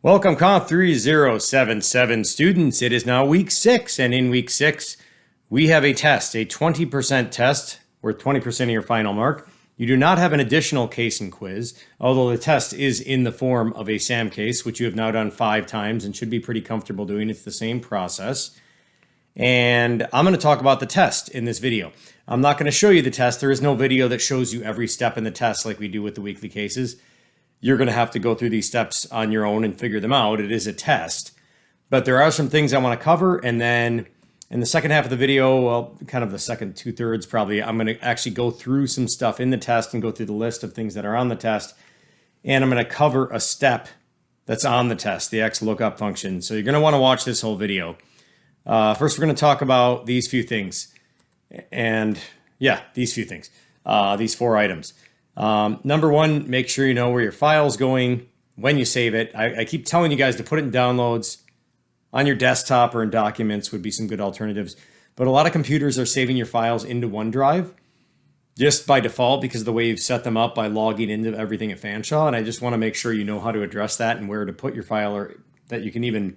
Welcome, Conf 3077 students. It is now week 6, and in week 6, we have a test, a 20% test worth 20% of your final mark. You do not have an additional case and quiz, although the test is in the form of a SAM case, which you have now done 5 times and should be pretty comfortable doing. It's the same process. And I'm going to talk about the test in this video. I'm not going to show you the test. There is no video that shows you every step in the test like we do with the weekly cases. You're going to have to go through these steps on your own and figure them out. It is a test. But there are some things I want to cover. And then in the second half of the video, well, kind of the second 2/3 probably, I'm going to actually go through some stuff in the test and go through the list of things that are on the test. And I'm going to cover a step that's on the test, the XLOOKUP function. So you're going to want to watch this whole video. First, we're going to talk about these few things. And yeah, these few things, these 4 items. Number 1, make sure you know where your file's going when you save it. I keep telling you guys to put it in downloads on your desktop or in documents would be some good alternatives. But a lot of computers are saving your files into OneDrive just by default because of the way you've set them up by logging into everything at Fanshawe. And I just want to make sure you know how to address that and where to put your file, or that you can even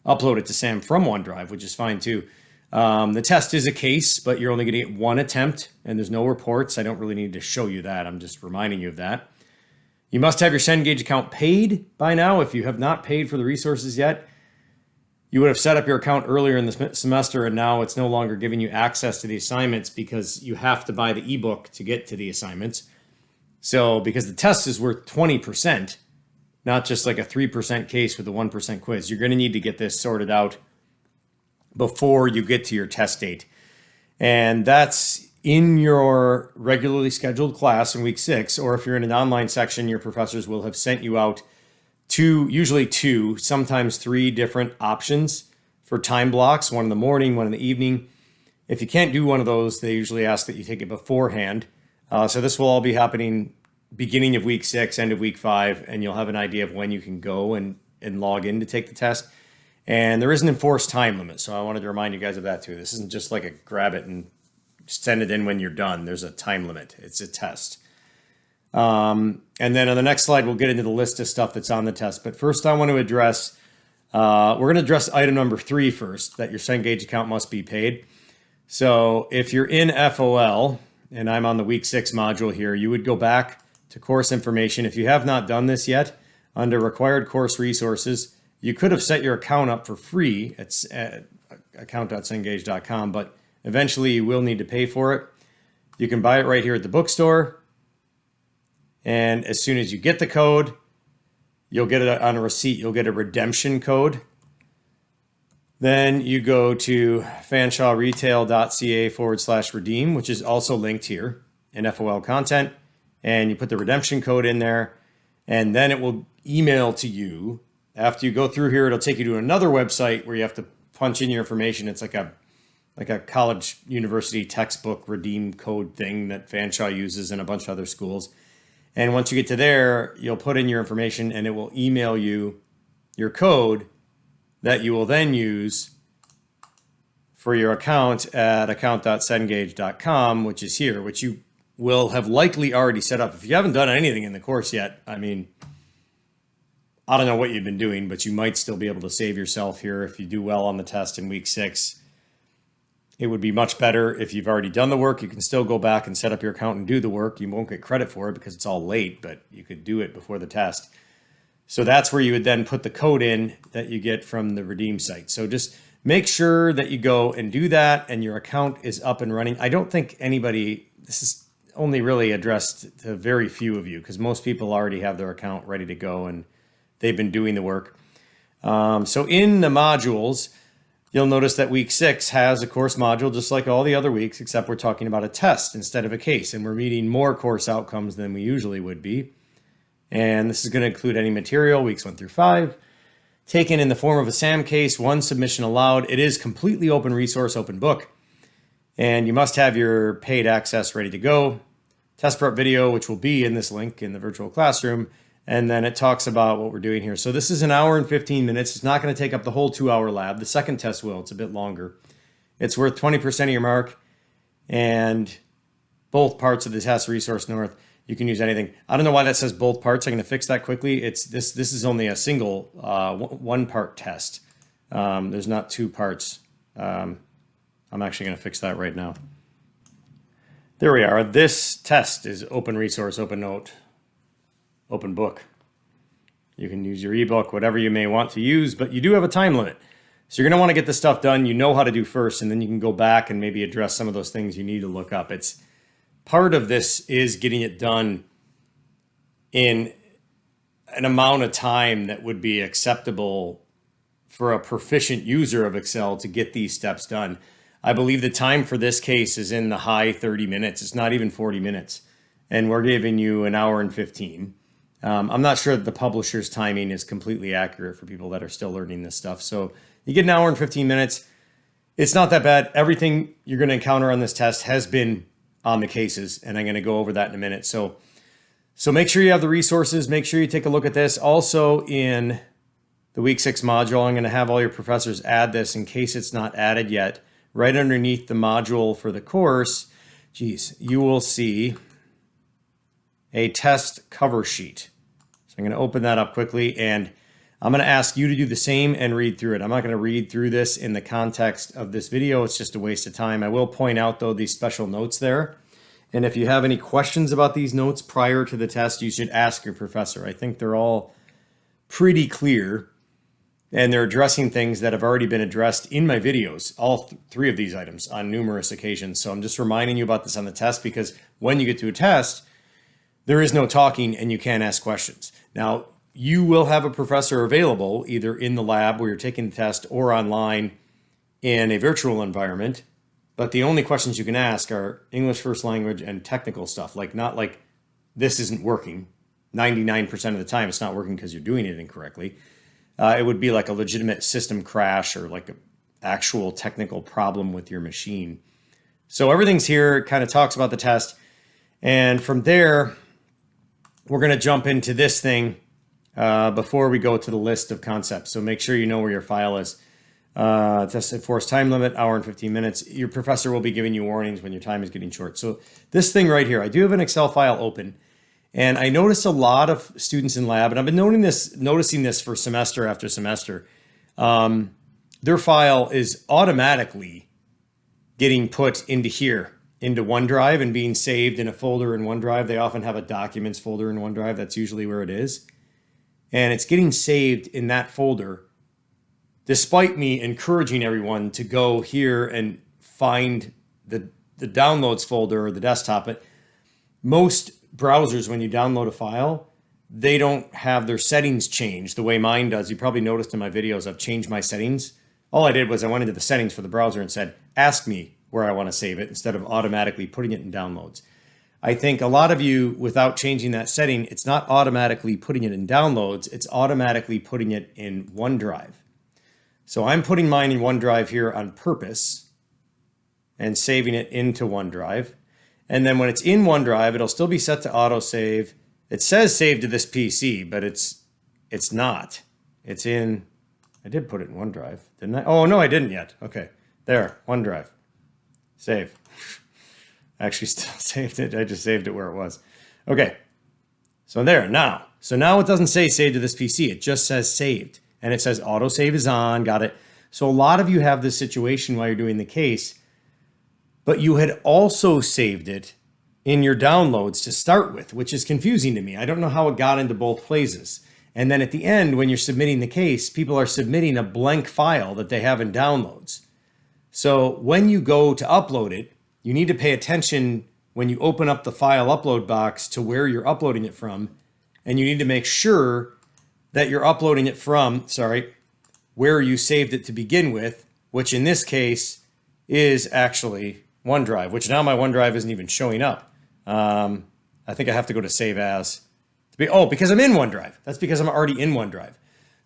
upload it to SAM from OneDrive, which is fine too. The test is a case, but you're only going to get 1 attempt, and there's no reports. I don't really need to show you that. I'm just reminding you of that. You must have your Cengage account paid by now. If you have not paid for the resources yet, you would have set up your account earlier in the semester, and now it's no longer giving you access to the assignments because you have to buy the ebook to get to the assignments. So because the test is worth 20%, not just like a 3% case with a 1% quiz, you're going to need to get this sorted out before you get to your test date. And that's in your regularly scheduled class in week 6, or if you're in an online section, your professors will have sent you out usually 2, sometimes 3 different options for time blocks, 1 in the morning, 1 in the evening. If you can't do one of those, they usually ask that you take it beforehand. So this will all be happening beginning of week 6, end of week 5, and you'll have an idea of when you can go and log in to take the test. And there is an enforced time limit, so I wanted to remind you guys of that too. This isn't just like a grab it and send it in when you're done. There's a time limit. It's a test. And then on the next slide, we'll get into the list of stuff that's on the test. But first, I want to address, we're going to address item number 3 first, that your Cengage account must be paid. So if you're in FOL, and I'm on the week 6 module here, you would go back to course information. If you have not done this yet, under required course resources, you could have set your account up for free at account.cengage.com, but eventually you will need to pay for it. You can buy it right here at the bookstore. And as soon as you get the code, you'll get it on a receipt. You'll get a redemption code. Then you go to fanshaweretail.ca/redeem, which is also linked here in FOL content. And you put the redemption code in there, and then it will email to you. After you go through here, it'll take you to another website where you have to punch in your information. It's like a college university textbook redeem code thing that Fanshawe uses and a bunch of other schools. And once you get to there, you'll put in your information and it will email you your code that you will then use for your account at account.cengage.com, which is here, which you will have likely already set up. If you haven't done anything in the course yet, I mean, I don't know what you've been doing, but you might still be able to save yourself here if you do well on the test in week 6. It would be much better if you've already done the work. You can still go back and set up your account and do the work. You won't get credit for it because it's all late, but you could do it before the test. So that's where you would then put the code in that you get from the Redeem site. So just make sure that you go and do that and your account is up and running. I don't think this is only really addressed to very few of you because most people already have their account ready to go and they've been doing the work. So in the modules, you'll notice that week 6 has a course module just like all the other weeks, except we're talking about a test instead of a case. And we're meeting more course outcomes than we usually would be. And this is going to include any material, weeks 1 through 5, taken in the form of a SAM case, 1 submission allowed. It is completely open resource, open book. And you must have your paid access ready to go. Test prep video, which will be in this link in the virtual classroom. And then it talks about what we're doing here. So this is 1 hour and 15 minutes. It's not going to take up the whole 2-hour lab. The second test will. It's a bit longer. It's worth 20% of your mark. And both parts of the test, Resource North You can use anything. I don't know why that says both parts. I'm going to fix that quickly. It's this is only a single one part test. There's not two parts. I'm actually going to fix that right now. There we are. This test is open resource, open note, open book. You can use your ebook, whatever you may want to use, but you do have a time limit. So you're going to want to get this stuff done. You know how to do first, and then you can go back and maybe address some of those things you need to look up. It's part of this is getting it done in an amount of time that would be acceptable for a proficient user of Excel to get these steps done. I believe the time for this case is in the high 30 minutes. It's not even 40 minutes. And we're giving you an hour and 15. I'm not sure that the publisher's timing is completely accurate for people that are still learning this stuff. So you get an hour and 15 minutes. It's not that bad. Everything you're going to encounter on this test has been on the cases, and I'm going to go over that in a minute. So make sure you have the resources. Make sure you take a look at this. Also in the week 6 module, I'm going to have all your professors add this in case it's not added yet. Right underneath the module for the course, you will see a test cover sheet. So I'm going to open that up quickly, and I'm going to ask you to do the same and read through it. I'm not going to read through this in the context of this video. It's just a waste of time. I will point out, though, these special notes there. And if you have any questions about these notes prior to the test, you should ask your professor. I think they're all pretty clear, and they're addressing things that have already been addressed in my videos, all three of these items on numerous occasions. So I'm just reminding you about this on the test, because when you get to a test, there is no talking and you can't ask questions. Now, you will have a professor available either in the lab where you're taking the test or online in a virtual environment. But the only questions you can ask are English first language and technical stuff. Not like this isn't working. 99% of the time it's not working because you're doing it incorrectly. It would be like a legitimate system crash or like an actual technical problem with your machine. So everything's here. It kind of talks about the test. And from there, we're going to jump into this thing before we go to the list of concepts. So make sure you know where your file is. Test enforced time limit, hour and 15 minutes. Your professor will be giving you warnings when your time is getting short. So this thing right here, I do have an Excel file open. And I noticed a lot of students in lab, and I've been noticing this for semester after semester. Their file is automatically getting put into here, into OneDrive, and being saved in a folder in OneDrive. They often have a documents folder in OneDrive. That's usually where it is. And it's getting saved in that folder, despite me encouraging everyone to go here and find the downloads folder or the desktop. But most browsers, when you download a file, they don't have their settings changed the way mine does. You probably noticed in my videos, I've changed my settings. All I did was I went into the settings for the browser and said, ask me where I want to save it, instead of automatically putting it in downloads. I think a lot of you, without changing that setting, it's not automatically putting it in downloads, it's automatically putting it in OneDrive. So I'm putting mine in OneDrive here on purpose and saving it into OneDrive. And then when it's in OneDrive, it'll still be set to autosave. It says save to this PC, but it's not. It's in, I did put it in OneDrive, didn't I? Oh, no, I didn't yet. Okay, there, OneDrive. Save. I actually still saved it. I just saved it where it was. Okay, so there, now. So now it doesn't say save to this PC. It just says saved. And it says autosave is on, got it. So a lot of you have this situation while you're doing the case, but you had also saved it in your downloads to start with, which is confusing to me. I don't know how it got into both places. And then at the end, when you're submitting the case, people are submitting a blank file that they have in downloads. So when you go to upload it, you need to pay attention when you open up the file upload box to where you're uploading it from. And you need to make sure that you're uploading it from, where you saved it to begin with, which in this case is actually OneDrive, which now my OneDrive isn't even showing up. I think I have to go to Save As. Because I'm in OneDrive. That's because I'm already in OneDrive.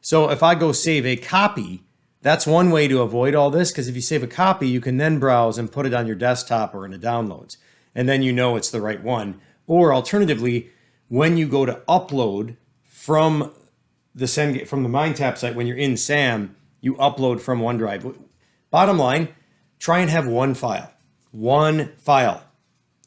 So if I go save a copy, that's one way to avoid all this, because if you save a copy, you can then browse and put it on your desktop or in the downloads, and then you know it's the right one. Or alternatively, when you go to upload from the MindTap site, when you're in SAM, you upload from OneDrive. Bottom line, try and have one file. One file.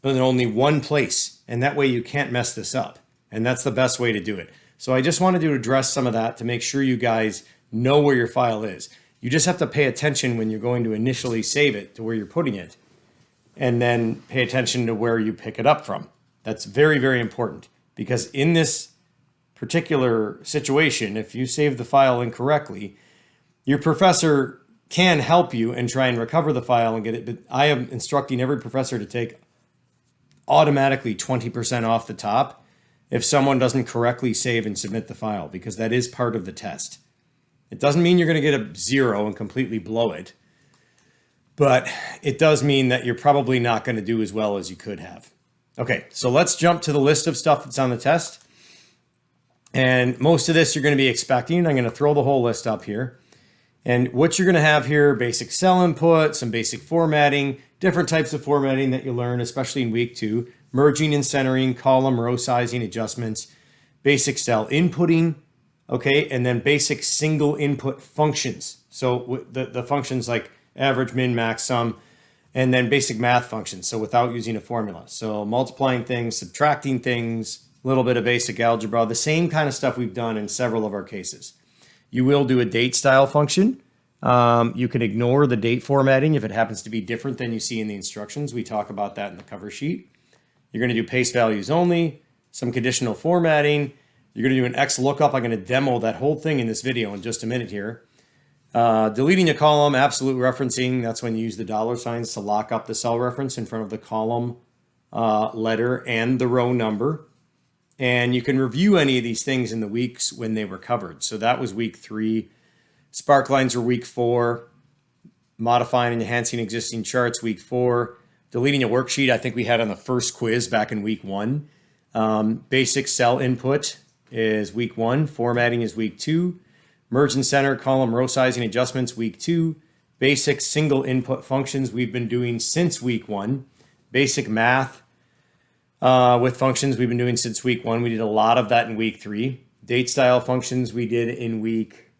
in only one place. And that way you can't mess this up. And that's the best way to do it. So I just wanted to address some of that to make sure you guys know where your file is. You just have to pay attention when you're going to initially save it to where you're putting it, and then pay attention to where you pick it up from. That's very, very important, because in this particular situation, if you save the file incorrectly, your professor can help you and try and recover the file and get it. But I am instructing every professor to take automatically 20% off the top if someone doesn't correctly save and submit the file, because that is part of the test. It doesn't mean you're going to get a 0 and completely blow it, but it does mean that you're probably not going to do as well as you could have. Okay, so let's jump to the list of stuff that's on the test. And most of this you're going to be expecting. I'm going to throw the whole list up here. And what you're going to have here, basic cell input, some basic formatting, different types of formatting that you learn, especially in week 2, merging and centering, column, row sizing adjustments, basic cell inputting, okay, and then basic single input functions. So the functions like average, min, max, sum, and then basic math functions, so without using a formula. So multiplying things, subtracting things, a little bit of basic algebra, the same kind of stuff we've done in several of our cases. You will do a date style function. You can ignore the date formatting if it happens to be different than you see in the instructions. We talk about that in the cover sheet. You're going to do paste values only, some conditional formatting. You're going to do an X lookup. I'm going to demo that whole thing in this video in just a minute here. Deleting a column, absolute referencing. That's when you use the dollar signs to lock up the cell reference in front of the column letter and the row number. And you can review any of these things in the weeks when they were covered. So that was week 3. Sparklines were week 4. Modifying and enhancing existing charts, week 4. Deleting a worksheet, I think we had on the first quiz back in week 1. Basic cell input is week 1. Formatting is week 2. Merge and center, column, row sizing adjustments, week 2. Basic single input functions we've been doing since week 1. Basic math with functions we've been doing since week 1. We did a lot of that in week 3. Date style functions we did in week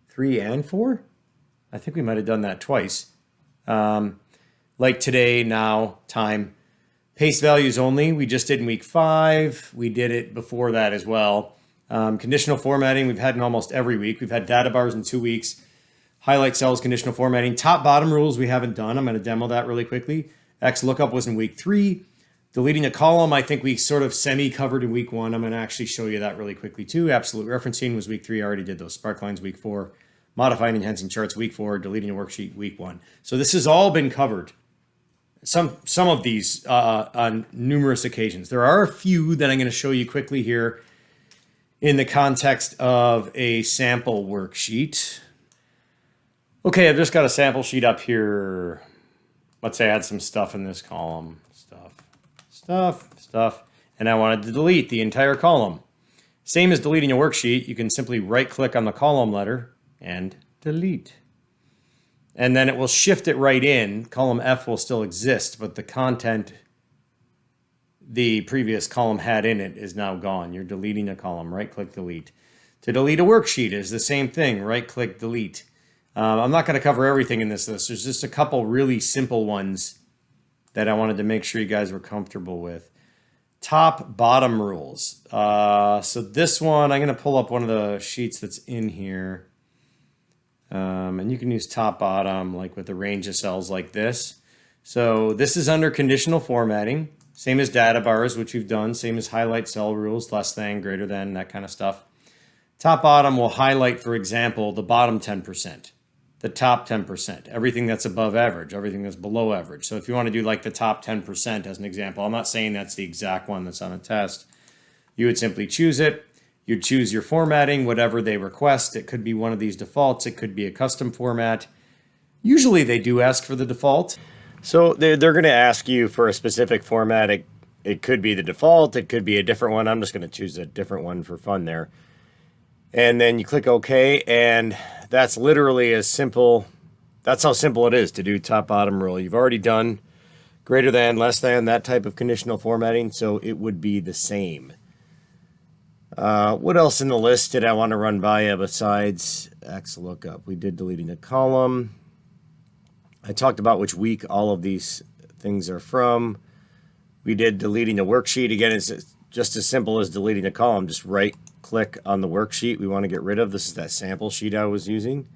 3 and 4. I think we might have done that twice. Like today, now, time. Paste values only, we just did in week 5. We did it before that as well. Conditional formatting, we've had in almost every week. We've had data bars in 2 weeks. Highlight cells, conditional formatting. Top bottom rules we haven't done. I'm going to demo that really quickly. X lookup was in week 3. Deleting a column, I think we sort of semi-covered in week 1. I'm going to actually show you that really quickly too. Absolute referencing was week 3. I already did those. Sparklines, week 4. Modifying and enhancing charts, week 4. Deleting a worksheet, week 1. So this has all been covered. Some of these on numerous occasions. There are a few that I'm going to show you quickly here in the context of a sample worksheet. Okay, I've just got a sample sheet up here. Let's say I had some stuff in this column. Stuff. And I wanted to delete the entire column. Same as deleting a worksheet, you can simply right-click on the column letter and delete. And then it will shift it right in. Column F will still exist, but the content the previous column had in it is now gone. You're deleting a column, right-click, delete. To delete a worksheet is the same thing, right-click, delete. I'm not going to cover everything in this list. There's just a couple really simple ones that I wanted to make sure you guys were comfortable with. Top, bottom rules. So this one, I'm going to pull up one of the sheets that's in here. And you can use top, bottom, like with a range of cells like this. So this is under conditional formatting. Same as data bars, which we've done. Same as highlight cell rules, less than, greater than, that kind of stuff. Top, bottom will highlight, for example, the bottom 10%, the top 10%, everything that's above average, everything that's below average. So if you want to do like the top 10% as an example, I'm not saying that's the exact one that's on a test. You would simply choose it. You'd choose your formatting, whatever they request. It could be one of these defaults. It could be a custom format. Usually they do ask for the default. So they're going to ask you for a specific format. It could be the default. It could be a different one. I'm just going to choose a different one for fun there. And then you click OK, and that's literally as simple. That's how simple it is to do top bottom rule. You've already done greater than, less than, that type of conditional formatting, so it would be the same. What else in the list did I want to run by you besides X lookup? We did deleting a column. I talked about which week all of these things are from. we did deleting the worksheet. Again, it's just as simple as deleting a column. Just right click on the worksheet we want to get rid of. This is that sample sheet I was using.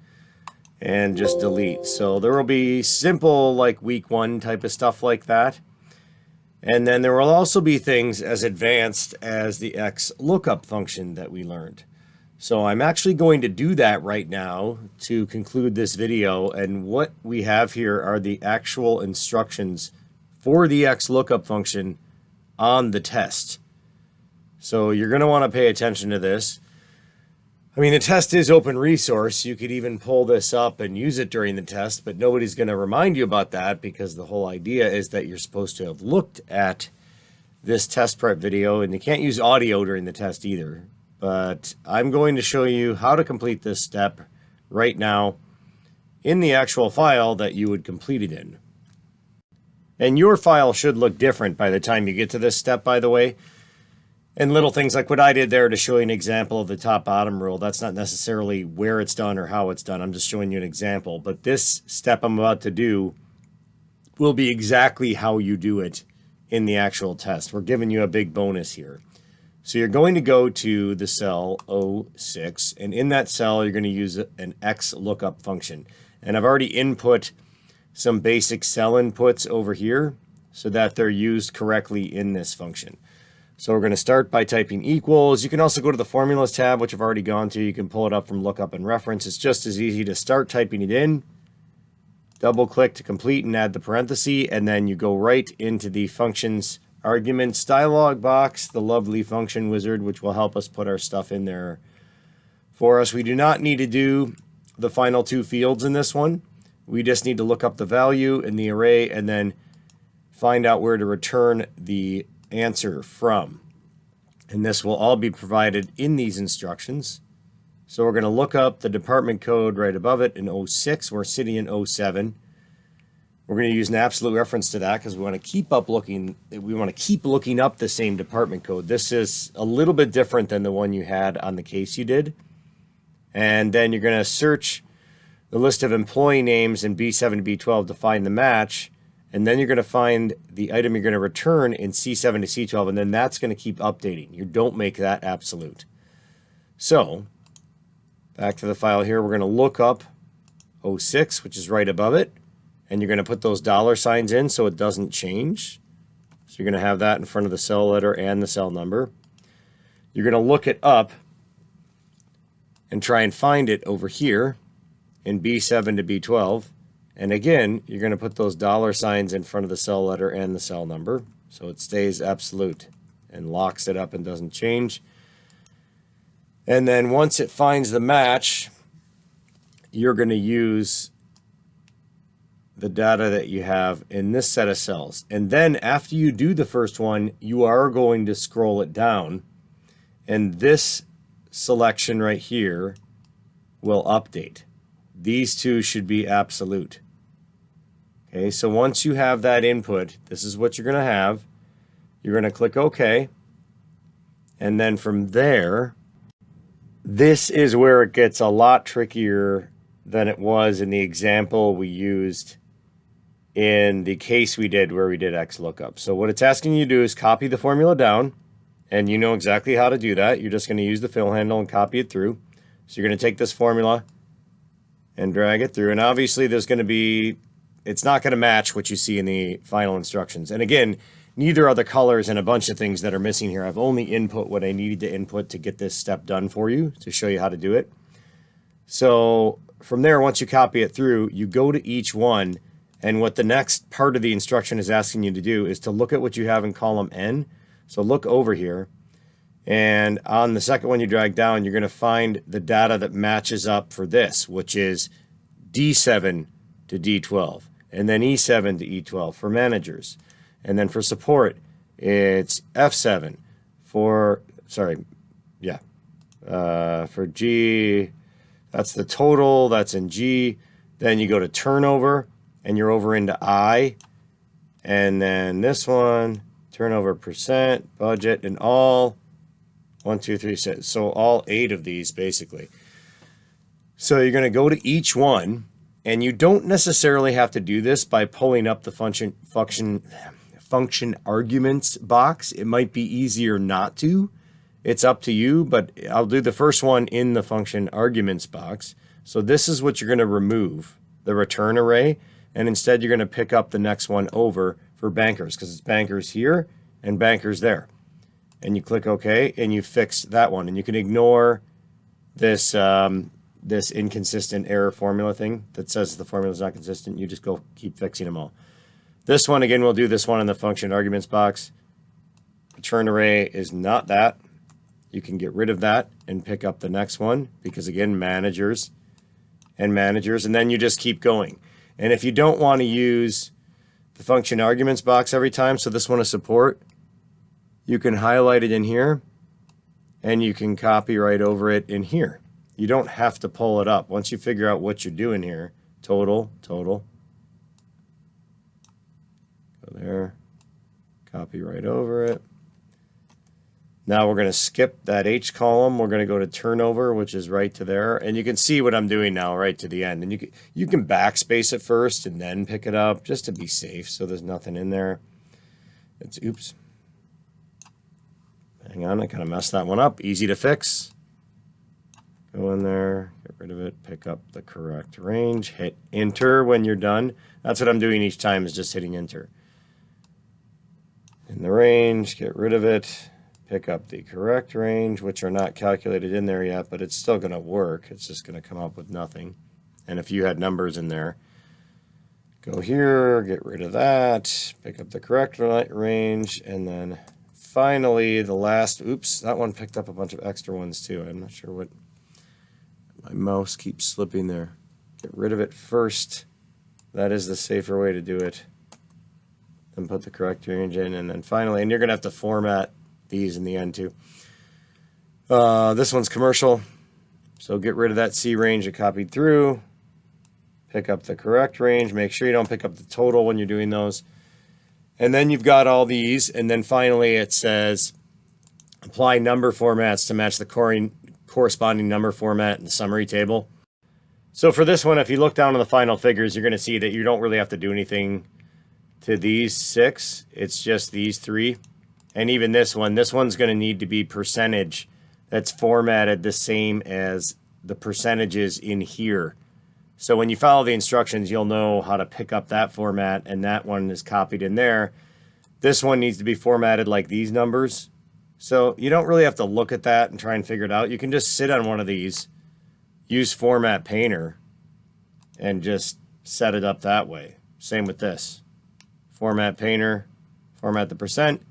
And just delete. So there will be simple like week 1 type of stuff like that. And then there will also be things as advanced as the XLOOKUP function that we learned. So I'm actually going to do that right now to conclude this video. And what we have here are the actual instructions for the XLOOKUP function on the test. So you're going to want to pay attention to this. I mean, the test is open resource. You could even pull this up and use it during the test, but nobody's going to remind you about that because the whole idea is that you're supposed to have looked at this test prep video, and you can't use audio during the test either. But I'm going to show you how to complete this step right now in the actual file that you would complete it in. And your file should look different by the time you get to this step, by the way. And little things like what I did there to show you an example of the top-bottom rule. That's not necessarily where it's done or how it's done. I'm just showing you an example. But this step I'm about to do will be exactly how you do it in the actual test. We're giving you a big bonus here. So you're going to go to the cell 06, and in that cell you're going to use an XLOOKUP function. And I've already input some basic cell inputs over here so that they're used correctly in this function. So we're going to start by typing equals. You can also go to the formulas tab, which I've already gone to. You can pull it up from lookup and reference. It's just as easy to start typing it in, double click to complete and add the parenthesis, and then you go right into the functions arguments dialog box, the lovely function wizard, which will help us put our stuff in there for us. We do not need to do the final 2 fields in this one. We just need to look up the value in the array and then find out where to return the answer from. And this will all be provided in these instructions. So we're going to look up the department code right above it in 06. We're sitting in 07. We're going to use an absolute reference to that because we want to keep looking up the same department code. This is a little bit different than the one you had on the case you did. And then you're going to search the list of employee names in B7 to B12 to find the match. And then you're going to find the item you're going to return in C7 to C12, and then that's going to keep updating. You don't make that absolute. So, back to the file here, we're going to look up 06, which is right above it, and you're going to put those $signs in so it doesn't change. So you're going to have that in front of the cell letter and the cell number. You're going to look it up and try and find it over here in B7 to B12. And again, you're going to put those $signs in front of the cell letter and the cell number so it stays absolute and locks it up and doesn't change. And then once it finds the match, you're going to use the data that you have in this set of cells. And then after you do the first one, you are going to scroll it down, and this selection right here will update. These two should be absolute. Okay, so once you have that input, this is what you're going to have. You're going to click OK. And then from there, this is where it gets a lot trickier than it was in the example we used in the case we did where we did XLOOKUP. So what it's asking you to do is copy the formula down, and you know exactly how to do that. You're just going to use the fill handle and copy it through. So you're going to take this formula and drag it through, and obviously there's going to be, it's not going to match what you see in the final instructions. And again, neither are the colors and a bunch of things that are missing here. I've only input what I needed to input to get this step done for you to show you how to do it. So from there, once you copy it through, you go to each one, and what the next part of the instruction is asking you to do is to look at what you have in column N. So look over here, and on the second one you drag down, you're going to find the data that matches up for this, which is D7 to D12, and then E7 to E12 for managers. And then for support, it's F7 for, for G, that's the total, that's in G. Then you go to turnover, and you're over into I. And then this one, turnover percent, budget, and all. 1, 2, 3, 6. So all 8 of these, basically. So you're going to go to each one, and you don't necessarily have to do this by pulling up the function arguments box. It might be easier not to. It's up to you, but I'll do the first one in the function arguments box. So this is what you're going to remove, the return array, and instead you're going to pick up the next one over for bankers, because it's bankers here and bankers there. And you click OK, and you fix that one. And you can ignore this this inconsistent error formula thing that says the formula is not consistent. You just go keep fixing them all. This one, again, we'll do this one in the function arguments box. Return array is not that. You can get rid of that and pick up the next one because, again, managers, and then you just keep going. And if you don't want to use the function arguments box every time, so this one is support, you can highlight it in here and you can copy right over it in here. You don't have to pull it up. Once you figure out what you're doing here, total, go there, copy right over it. Now we're going to skip that H column. We're going to go to turnover, which is right to there. And you can see what I'm doing now right to the end. And you can backspace it first and then pick it up just to be safe so there's nothing in there. Oops. Hang on, I kind of messed that one up. Easy to fix. Go in there, get rid of it, pick up the correct range, hit enter when you're done. That's what I'm doing each time, is just hitting enter. In the range, get rid of it, pick up the correct range, which are not calculated in there yet, but it's still going to work. It's just going to come up with nothing. And if you had numbers in there, go here, get rid of that, pick up the correct range, and then finally the last, oops, that one picked up a bunch of extra ones too. I'm not sure what, my mouse keeps slipping there. Get rid of it first. That is the safer way to do it. Then put the correct range in, and then finally, and you're going to have to format these in the end too. This one's commercial, so get rid of that C range it copied through. Pick up the correct range. Make sure you don't pick up the total when you're doing those. And then you've got all these, and then finally it says apply number formats to match the corresponding number format in the summary table. So for this one, if you look down on the final figures, you're going to see that you don't really have to do anything to these 6. It's just these 3. And even this one's going to need to be percentage that's formatted the same as the percentages in here. So when you follow the instructions, you'll know how to pick up that format, and that one is copied in there. This one needs to be formatted like these numbers. So you don't really have to look at that and try and figure it out. You can just sit on one of these, use Format Painter, and just set it up that way. Same with this. Format Painter, format the percent.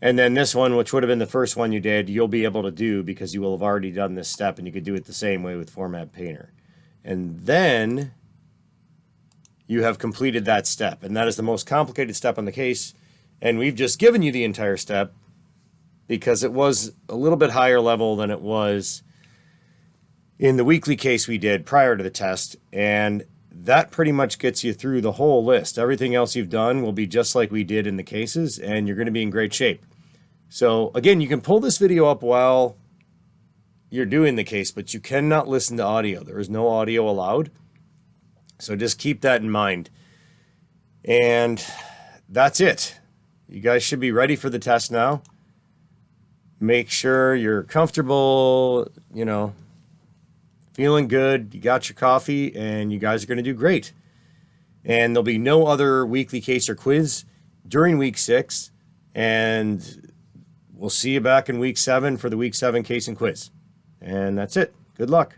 And then this one, which would have been the first one you did, you'll be able to do because you will have already done this step, and you could do it the same way with Format Painter. And then you have completed that step. And that is the most complicated step on the case. And we've just given you the entire step because it was a little bit higher level than it was in the weekly case we did prior to the test. And that pretty much gets you through the whole list. Everything else you've done will be just like we did in the cases, and you're going to be in great shape. So again, you can pull this video up while you're doing the case, but you cannot listen to audio. There is no audio allowed. So just keep that in mind. And that's it. You guys should be ready for the test now. Make sure you're comfortable, feeling good. You got your coffee, and you guys are going to do great. And there'll be no other weekly case or quiz during week 6. And we'll see you back in week 7 for the week 7 case and quiz. And that's it. Good luck.